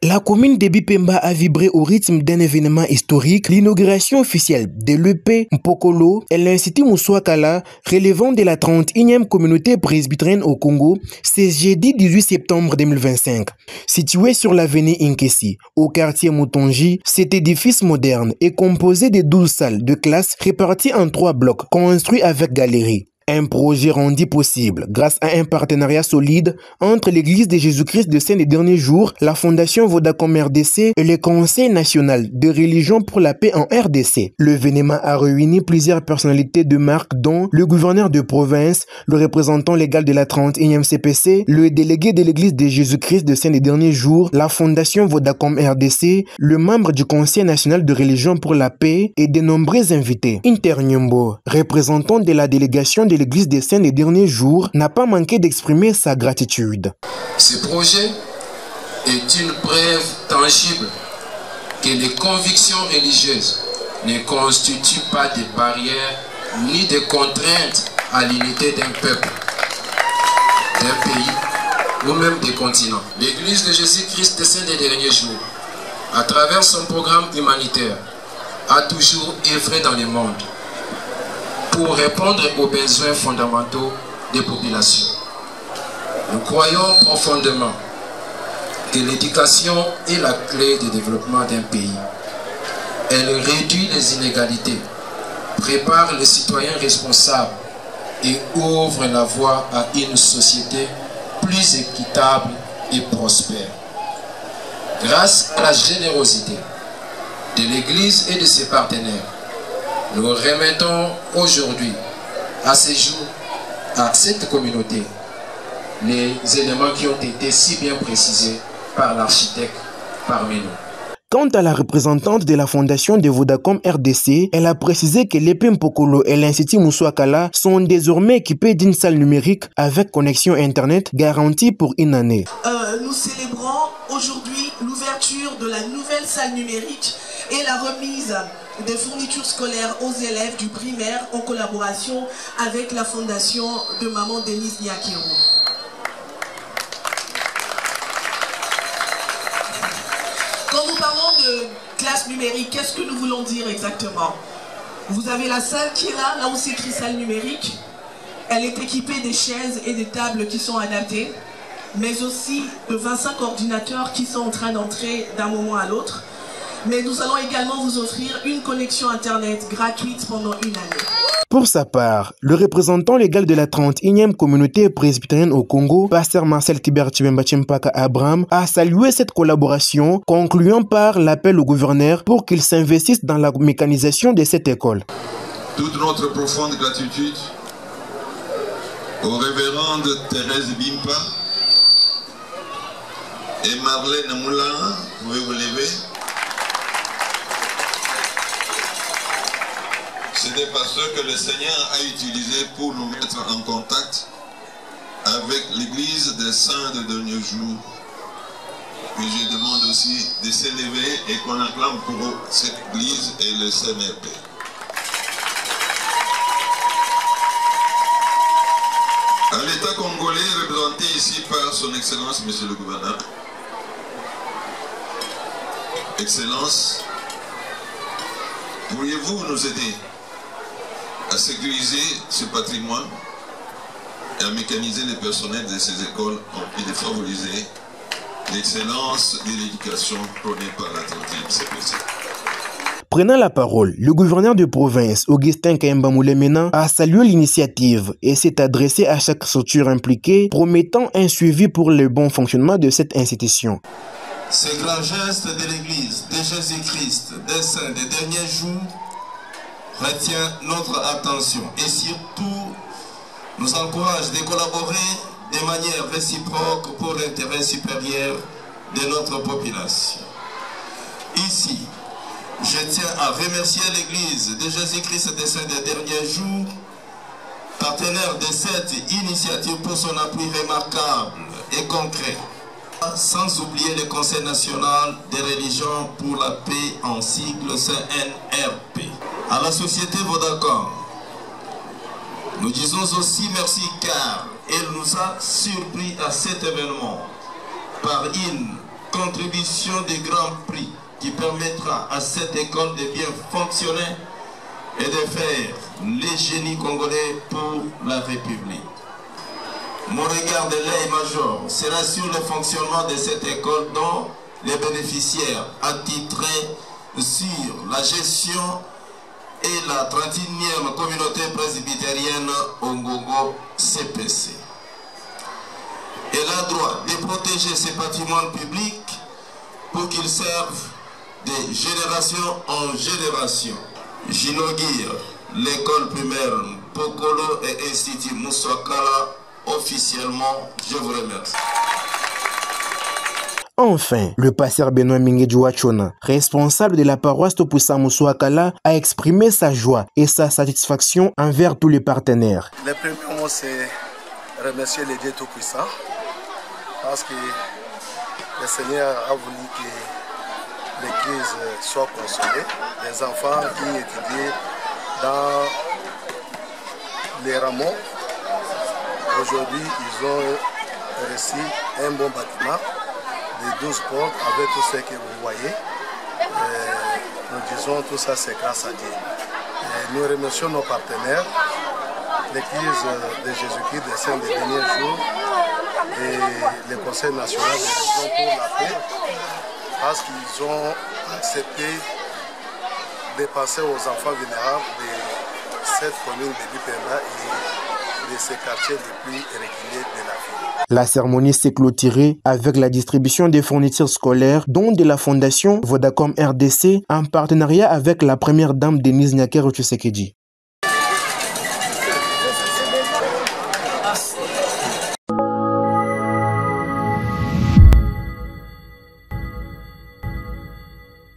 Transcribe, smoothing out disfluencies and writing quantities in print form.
La commune de Bipemba a vibré au rythme d'un événement historique, l'inauguration officielle de l'EP Mpokolo et l'Institut Moussouakala, relevant de la 31e communauté presbytérienne au Congo, c'est jeudi 18 septembre 2025. Situé sur l'avenue Inkesi, au quartier Moutonji, cet édifice moderne est composé de 12 salles de classe réparties en 3 blocs, construits avec galeries. Un projet rendu possible grâce à un partenariat solide entre l'Église de Jésus-Christ de Saint des Derniers Jours, la Fondation Vodacom RDC et le Conseil national de religion pour la paix en RDC. L'événement a réuni plusieurs personnalités de marque dont le gouverneur de province, le représentant légal de la 31e CPC, le délégué de l'Église de Jésus-Christ de Saint des Derniers Jours, la Fondation Vodacom RDC, le membre du Conseil national de religion pour la paix et de nombreux invités. Internyombo, représentant de la délégation de l'Église des Saints des Derniers Jours, n'a pas manqué d'exprimer sa gratitude. Ce projet est une preuve tangible que les convictions religieuses ne constituent pas de barrières ni de contraintes à l'unité d'un peuple, d'un pays ou même des continents. L'Église de Jésus-Christ des Saints des Derniers Jours, à travers son programme humanitaire, a toujours œuvré dans le monde pour répondre aux besoins fondamentaux des populations. Nous croyons profondément que l'éducation est la clé du développement d'un pays. Elle réduit les inégalités, prépare les citoyens responsables et ouvre la voie à une société plus équitable et prospère. Grâce à la générosité de l'Église et de ses partenaires, nous remettons aujourd'hui, à ce jour, à cette communauté, les éléments qui ont été si bien précisés par l'architecte parmi nous. Quant à la représentante de la fondation de Vodacom RDC, elle a précisé que l'EP Mpokolo et l'Institut Moussouakala sont désormais équipés d'une salle numérique avec connexion Internet garantie pour une année. Nous célébrons aujourd'hui l'ouverture de la nouvelle salle numérique et la remise des fournitures scolaires aux élèves du primaire en collaboration avec la fondation de Maman Denise Nyakiro. Quand nous parlons de classe numérique, qu'est-ce que nous voulons dire exactement? Vous avez la salle qui est là où c'est écrit salle numérique. Elle est équipée des chaises et des tables qui sont adaptées, mais aussi de 25 ordinateurs qui sont en train d'entrer d'un moment à l'autre. Mais nous allons également vous offrir une connexion Internet gratuite pendant une année. Pour sa part, le représentant légal de la 31e communauté presbytérienne au Congo, pasteur Marcel Tibert Chibemba Chimpaka Abraham, a salué cette collaboration, concluant par l'appel au gouverneur pour qu'il s'investisse dans la mécanisation de cette école. Toute notre profonde gratitude aux révérendes Thérèse Bimpa et Marlène Moulin, pouvez vous lever? C'est des pasteurs que le Seigneur a utilisés pour nous mettre en contact avec l'Église des Saints des Derniers Jours. Et je demande aussi de s'élever et qu'on acclame pour cette Église et le CNRP. À l'État congolais, représenté ici par son Excellence, Monsieur le Gouverneur. Excellence, pourriez-vous nous aider à sécuriser ce patrimoine et à mécaniser les personnels de ces écoles et de favoriser l'excellence de l'éducation prônée par la 30e CPC. Prenant la parole, le gouverneur de province, Augustin Kayemba Moulemena, a salué l'initiative et s'est adressé à chaque structure impliquée, promettant un suivi pour le bon fonctionnement de cette institution. Ces grands gestes de l'Église de Jésus-Christ des Saints des Derniers Jours retient notre attention et surtout nous encourage de collaborer de manière réciproque pour l'intérêt supérieur de notre population. Ici, je tiens à remercier l'Église de Jésus-Christ des Saints des Derniers Jours, partenaire de cette initiative pour son appui remarquable et concret, sans oublier le Conseil national des religions pour la paix en sigle CNRP. À la société Vodacom, nous disons aussi merci car elle nous a surpris à cet événement par une contribution du Grand Prix qui permettra à cette école de bien fonctionner et de faire les génies congolais pour la République. Mon regard de l'œil-major sera sur le fonctionnement de cette école dont les bénéficiaires attitrés sur la gestion et la 31e communauté presbytérienne Ongongo CPC. Elle a droit de protéger ses patrimoines publics pour qu'ils servent de génération en génération. J'inaugure l'école primaire Pokolo et Institut Moussouakala officiellement. Je vous remercie. Enfin, le pasteur Benoît Minguedjouachona, responsable de la paroisse Topoussa Moussouakala, a exprimé sa joie et sa satisfaction envers tous les partenaires. Le premier mot, c'est remercier les dieux Tout-Puissants parce que le Seigneur a voulu que l'Église soit consolée. Les enfants qui étudient dans les rameaux, aujourd'hui, ils ont reçu un bon bâtiment de 12 portes avec tout ce que vous voyez. Nous disons tout ça, c'est grâce à Dieu. Nous remercions nos partenaires, l'Église de Jésus-Christ des Saints des derniers jours et le Conseil national de région pour la paix, parce qu'ils ont accepté de passer aux enfants vulnérables de cette commune de Bipemba et de ces quartiers les plus reculés de la ville. La cérémonie s'est clôturée avec la distribution des fournitures scolaires, dont de la fondation Vodacom RDC en partenariat avec la première dame Denise Nyakero Tshisekedi.